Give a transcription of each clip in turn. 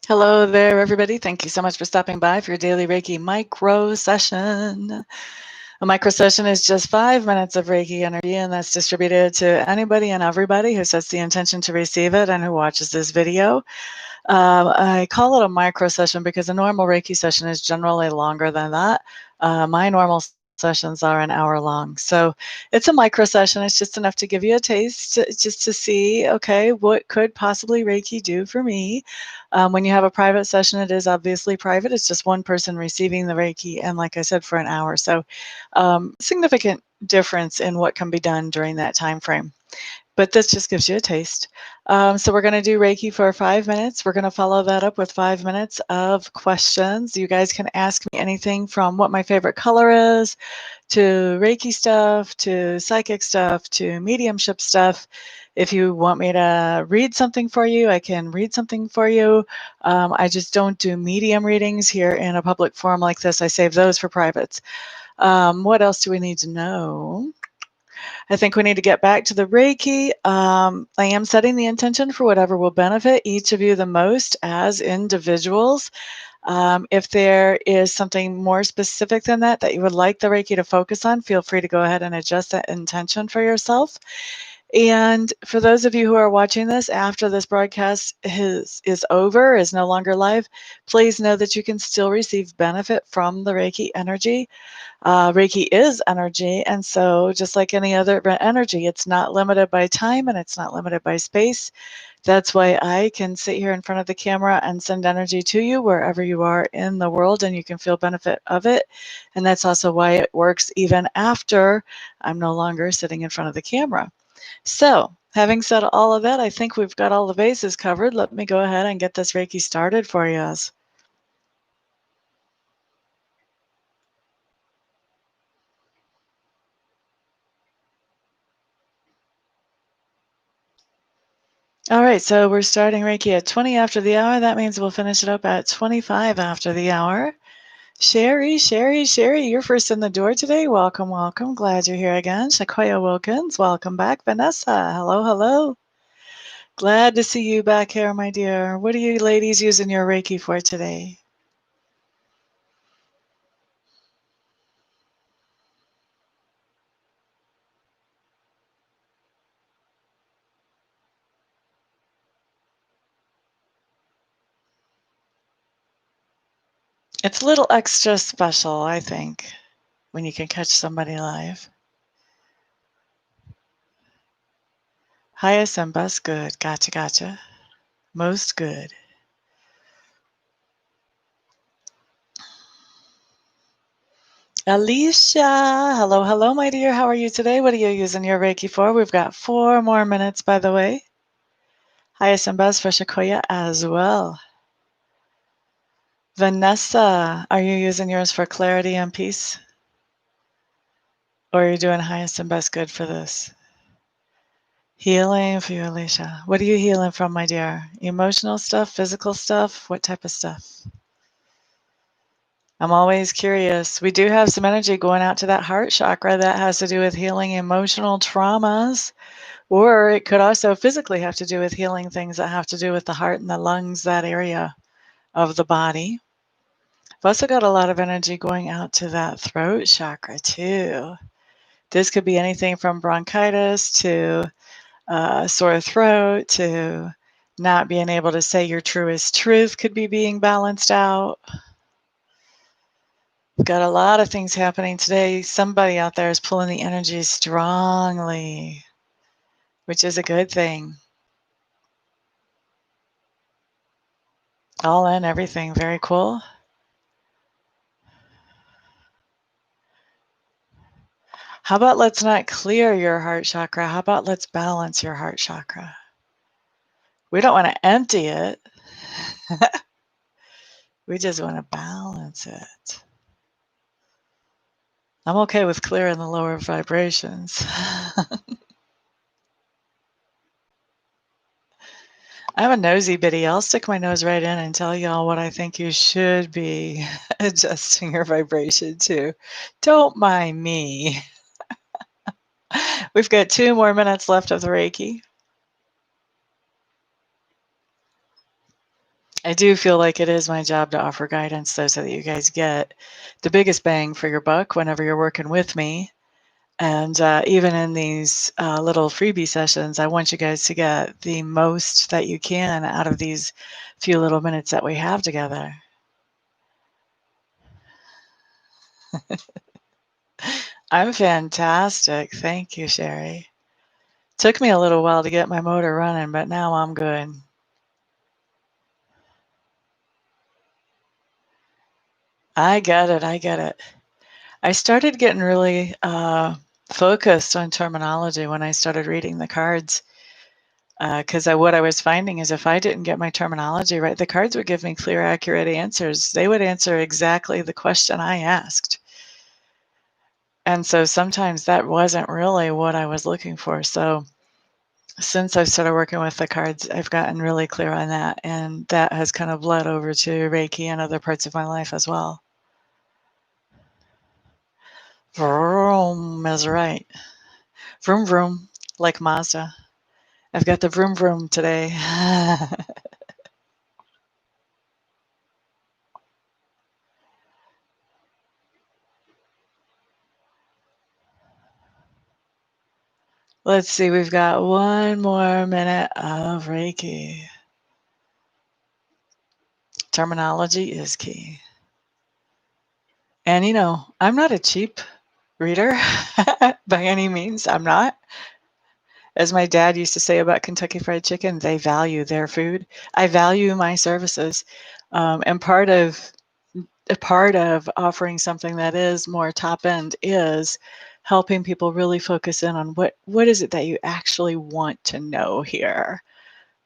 Hello there, everybody. Thank you so much for stopping by for your daily Reiki micro session. A micro session is just 5 minutes of Reiki energy, and that's distributed to anybody and everybody who sets the intention to receive it and who watches this video. I call it a micro session because a normal Reiki session is generally longer than that. My normal sessions are an hour long. So it's a micro session. It's just enough to give you a taste, just to see, okay, what could possibly Reiki do for me? When you have a private session, it is obviously private. It's just one person receiving the Reiki, and like I said, for an hour. So significant difference in what can be done during that time frame. But this just gives you a taste. So we're going to do Reiki for 5 minutes. We're going to follow that up with 5 minutes of questions. You guys can ask me anything from what my favorite color is, to Reiki stuff, to psychic stuff, to mediumship stuff. If you want me to read something for you, I can read something for you. I just don't do medium readings here in a public forum like this. I save those for privates. What else do we need to know? I think we need to get back to the Reiki. I am setting the intention for whatever will benefit each of you the most as individuals. If there is something more specific than that you would like the Reiki to focus on, feel free to go ahead and adjust that intention for yourself. And for those of you who are watching this after this broadcast is over, is no longer live, please know that you can still receive benefit from the Reiki energy. Reiki is energy, and so just like any other energy, it's not limited by time and it's not limited by space. That's why I can sit here in front of the camera and send energy to you wherever you are in the world, and you can feel benefit of it. And that's also why it works even after I'm no longer sitting in front of the camera. So, having said all of that, I think we've got all the bases covered. Let me go ahead and get this Reiki started for you. All right, so we're starting Reiki at 20 after the hour. That means we'll finish it up at 25 after the hour. Sherry, you're first in the door today. Welcome, welcome. Glad you're here again. Shakoya Wilkins, welcome back. Vanessa, hello, hello. Glad to see you back here, my dear. What are you ladies using your Reiki for today? It's a little extra special, I think, when you can catch somebody live. Highest and best good. Gotcha, gotcha. Most good. Alicia, hello, hello, my dear. How are you today? What are you using your Reiki for? We've got 4 more minutes, by the way. Highest and best for Shakoya as well. Vanessa, are you using yours for clarity and peace? Or are you doing highest and best good for this? Healing for you, Alicia. What are you healing from, my dear? Emotional stuff, physical stuff? What type of stuff? I'm always curious. We do have some energy going out to that heart chakra that has to do with healing emotional traumas, or it could also physically have to do with healing things that have to do with the heart and the lungs, that area of the body. I've also got a lot of energy going out to that throat chakra too. This could be anything from bronchitis to sore throat to not being able to say your truest truth could be being balanced out. We've got a lot of things happening today. Somebody out there is pulling the energy strongly, which is a good thing. All in, everything. Very cool. How about let's not clear your heart chakra? How about let's balance your heart chakra? We don't want to empty it. We just want to balance it. I'm okay with clearing the lower vibrations. I'm a nosy biddy. I'll stick my nose right in and tell y'all what I think you should be adjusting your vibration to. Don't mind me. We've got 2 more minutes left of the Reiki. I do feel like it is my job to offer guidance, though, so that you guys get the biggest bang for your buck whenever you're working with me. And even in these little freebie sessions, I want you guys to get the most that you can out of these few little minutes that we have together. I'm fantastic. Thank you, Sherry. Took me a little while to get my motor running, but now I'm good. I get it. I get it. I started getting really focused on terminology when I started reading the cards. Because what I was finding is if I didn't get my terminology right, the cards would give me clear, accurate answers. They would answer exactly the question I asked. And so sometimes that wasn't really what I was looking for. So since I've started working with the cards, I've gotten really clear on that. And that has kind of bled over to Reiki and other parts of my life as well. Vroom is right. Vroom vroom, like Mazda. I've got the vroom vroom today. Let's see, we've got one more minute of Reiki. Terminology is key. And I'm not a cheap reader by any means. I'm not. As my dad used to say about Kentucky Fried Chicken, they value their food. I value my services. And part of offering something that is more top end is helping people really focus in on what is it that you actually want to know here.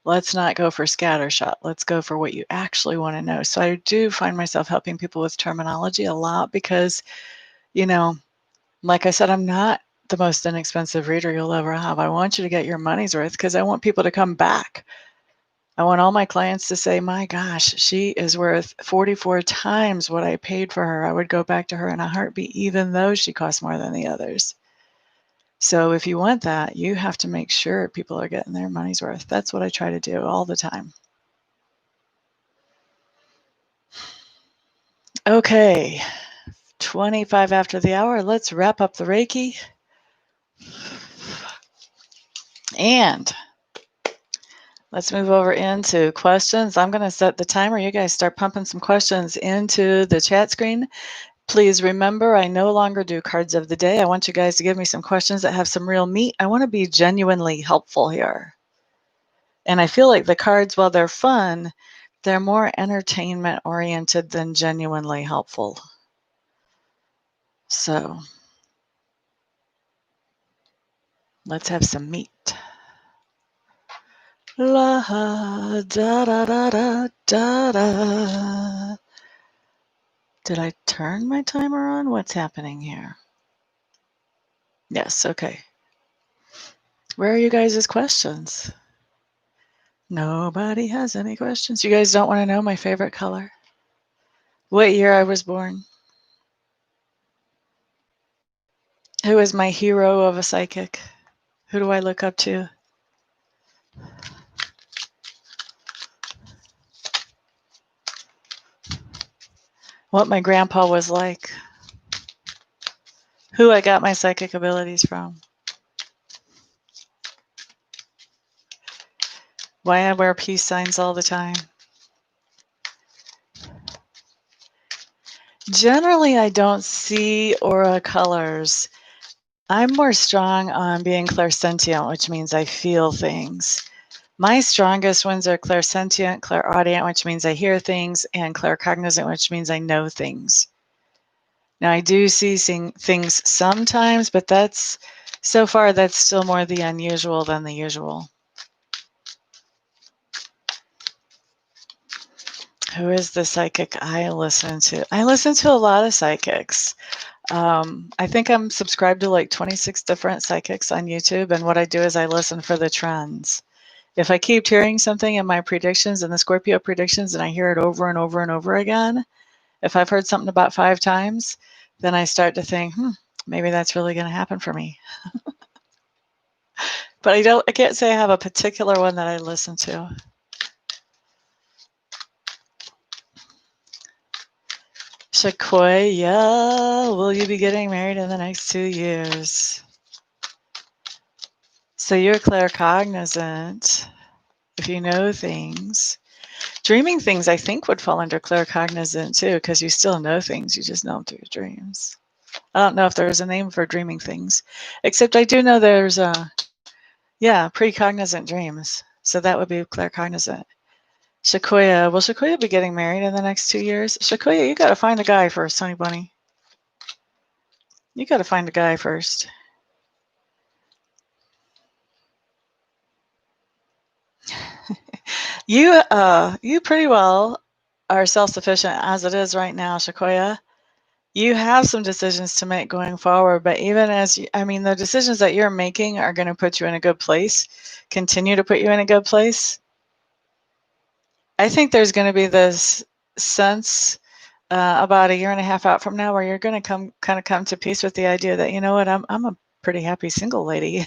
Let's not go for scattershot. Let's go for what you actually want to know. So I do find myself helping people with terminology a lot because, like I said, I'm not the most inexpensive reader you'll ever have. I want you to get your money's worth because I want people to come back. I want all my clients to say, my gosh, she is worth 44 times what I paid for her. I would go back to her in a heartbeat, even though she costs more than the others. So if you want that, you have to make sure people are getting their money's worth. That's what I try to do all the time. Okay, 25 after the hour. Let's wrap up the Reiki. And let's move over into questions. I'm going to set the timer. You guys start pumping some questions into the chat screen. Please remember, I no longer do cards of the day. I want you guys to give me some questions that have some real meat. I want to be genuinely helpful here. And I feel like the cards, while they're fun, they're more entertainment oriented than genuinely helpful. So let's have some meat. La da da da da da da. Did I turn my timer on? What's happening here? Yes, okay. Where are you guys' questions? Nobody has any questions. You guys don't want to know my favorite color? What year I was born? Who is my hero of a psychic? Who do I look up to? What my grandpa was like? Who I got my psychic abilities from? Why I wear peace signs all the time? Generally, I don't see aura colors. I'm more strong on being clairsentient, which means I feel things. My strongest ones are clairsentient, clairaudient, which means I hear things, and claircognizant, which means I know things. Now, I do see things sometimes, but so far that's still more the unusual than the usual. Who is the psychic I listen to? I listen to a lot of psychics. I think I'm subscribed to like 26 different psychics on YouTube, and what I do is I listen for the trends. If I keep hearing something in my predictions and the Scorpio predictions and I hear it over and over and over again, if I've heard something about 5 times, then I start to think, maybe that's really going to happen for me. But I can't say I have a particular one that I listen to. Sequoia, will you be getting married in the next 2 years? So you're claircognizant. If you know things. Dreaming things, I think, would fall under claircognizant too, because you still know things, you just know them through your dreams. I don't know if there's a name for dreaming things, except I do know there's precognizant dreams. So that would be claircognizant. Sequoia, will Sequoia be getting married in the next 2 years? Sequoia, you got to find a guy first, honey bunny. You got to find a guy first. You pretty well are self-sufficient as it is right now, Sequoia. You have some decisions to make going forward, but even as the decisions that you're making are going to put you in a good place, continue to put you in a good place. I think there's going to be this sense about a year and a half out from now where you're going to come to peace with the idea that, you know what, I'm a pretty happy single lady.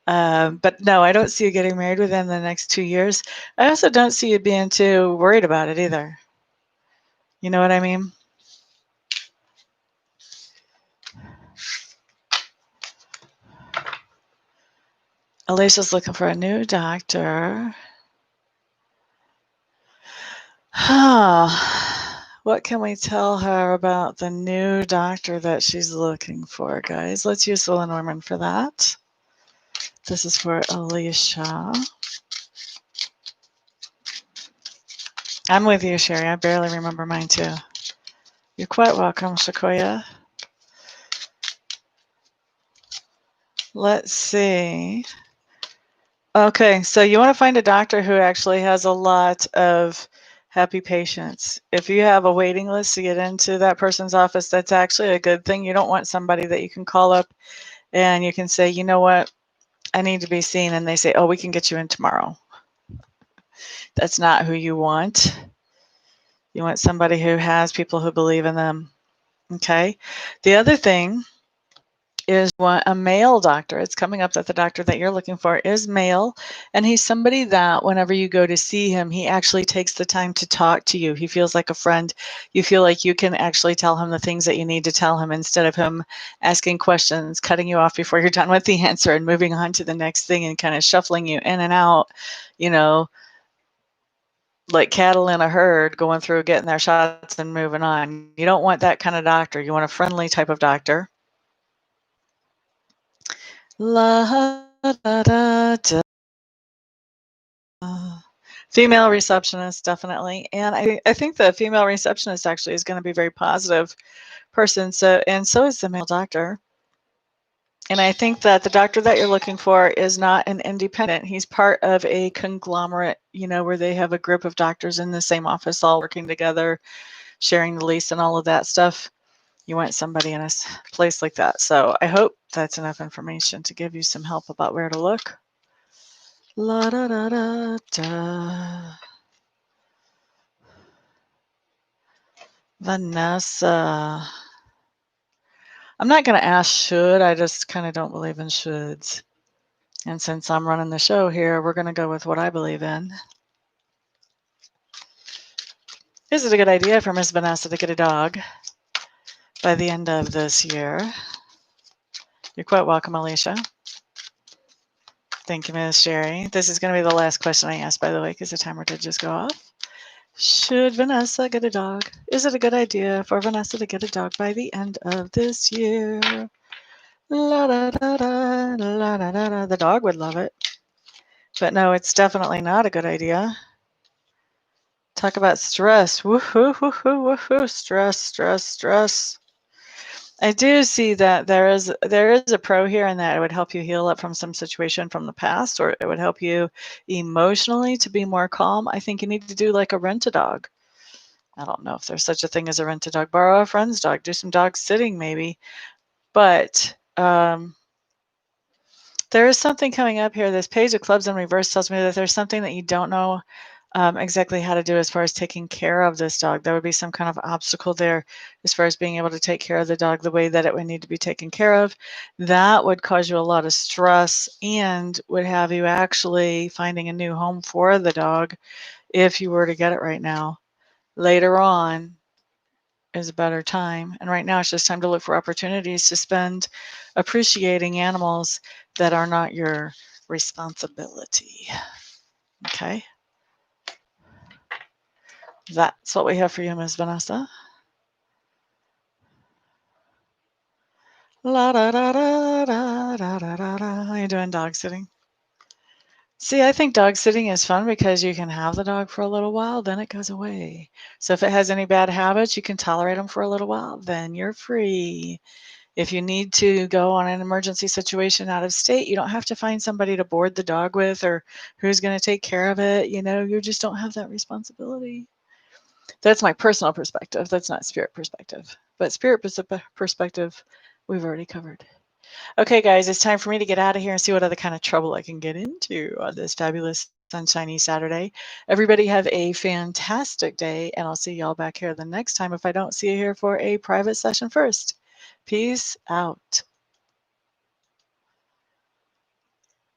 But no, I don't see you getting married within the next 2 years. I also don't see you being too worried about it either. You know what I mean? Alicia's looking for a new doctor. What can we tell her about the new doctor that she's looking for, guys? Let's use the Lenormand for that. This is for Alicia. I'm with you, Sherry. I barely remember mine, too. You're quite welcome, Sequoia. Let's see. Okay, so you want to find a doctor who actually has a lot of happy patients. If you have a waiting list to get into that person's office, that's actually a good thing. You don't want somebody that you can call up and you can say, you know what, I need to be seen. And they say, oh, we can get you in tomorrow. That's not who you want. You want somebody who has people who believe in them. Okay. The other thing is a male doctor. It's coming up that the doctor that you're looking for is male, and he's somebody that whenever you go to see him, he actually takes the time to talk to you. He feels like a friend. You feel like you can actually tell him the things that you need to tell him instead of him asking questions, cutting you off before you're done with the answer and moving on to the next thing and kind of shuffling you in and out, like cattle in a herd going through getting their shots and moving on. You don't want that kind of doctor. You want a friendly type of doctor. La da da da. Female receptionist, definitely. And I think the female receptionist actually is going to be a very positive person. So is the male doctor. And I think that the doctor that you're looking for is not an independent. He's part of a conglomerate, where they have a group of doctors in the same office all working together, sharing the lease and all of that stuff. You want somebody in a place like that. So I hope that's enough information to give you some help about where to look. La da da da da. Vanessa. I'm not going to ask should. I just kind of don't believe in shoulds. And since I'm running the show here, we're going to go with what I believe in. Is it a good idea for Miss Vanessa to get a dog by the end of this year? You're quite welcome, Alicia. Thank you, Ms. Sherry. This is going to be the last question I ask, by the way, because the timer did just go off. Should Vanessa get a dog? Is it a good idea for Vanessa to get a dog by the end of this year? La da da da, la da da da. The dog would love it. But no, it's definitely not a good idea. Talk about stress. Woohoo, woohoo, woohoo. Stress, stress, stress. I do see that there is a pro here in that it would help you heal up from some situation from the past, or it would help you emotionally to be more calm. I think you need to do like a rent-a-dog. I don't know if there's such a thing as a rent-a-dog. Borrow a friend's dog. Do some dog sitting maybe. But there is something coming up here. This Page of Clubs in reverse tells me that there's something that you don't know exactly how to do as far as taking care of this dog. There would be some kind of obstacle there as far as being able to take care of the dog the way that it would need to be taken care of. That would cause you a lot of stress and would have you actually finding a new home for the dog if you were to get it right now. Later on is a better time. And right now it's just time to look for opportunities to spend appreciating animals that are not your responsibility. Okay? That's what we have for you, Ms. Vanessa. La da da da da da da da da. How you doing, dog sitting? See, I think dog sitting is fun because you can have the dog for a little while, then it goes away. So if it has any bad habits, you can tolerate them for a little while, then you're free. If you need to go on an emergency situation out of state, you don't have to find somebody to board the dog with or who's going to take care of it. You just don't have that responsibility. That's my personal perspective. That's not spirit perspective. But spirit perspective, we've already covered. Okay, guys, it's time for me to get out of here and see what other kind of trouble I can get into on this fabulous sunshiny Saturday. Everybody have a fantastic day, and I'll see y'all back here the next time if I don't see you here for a private session first. Peace out.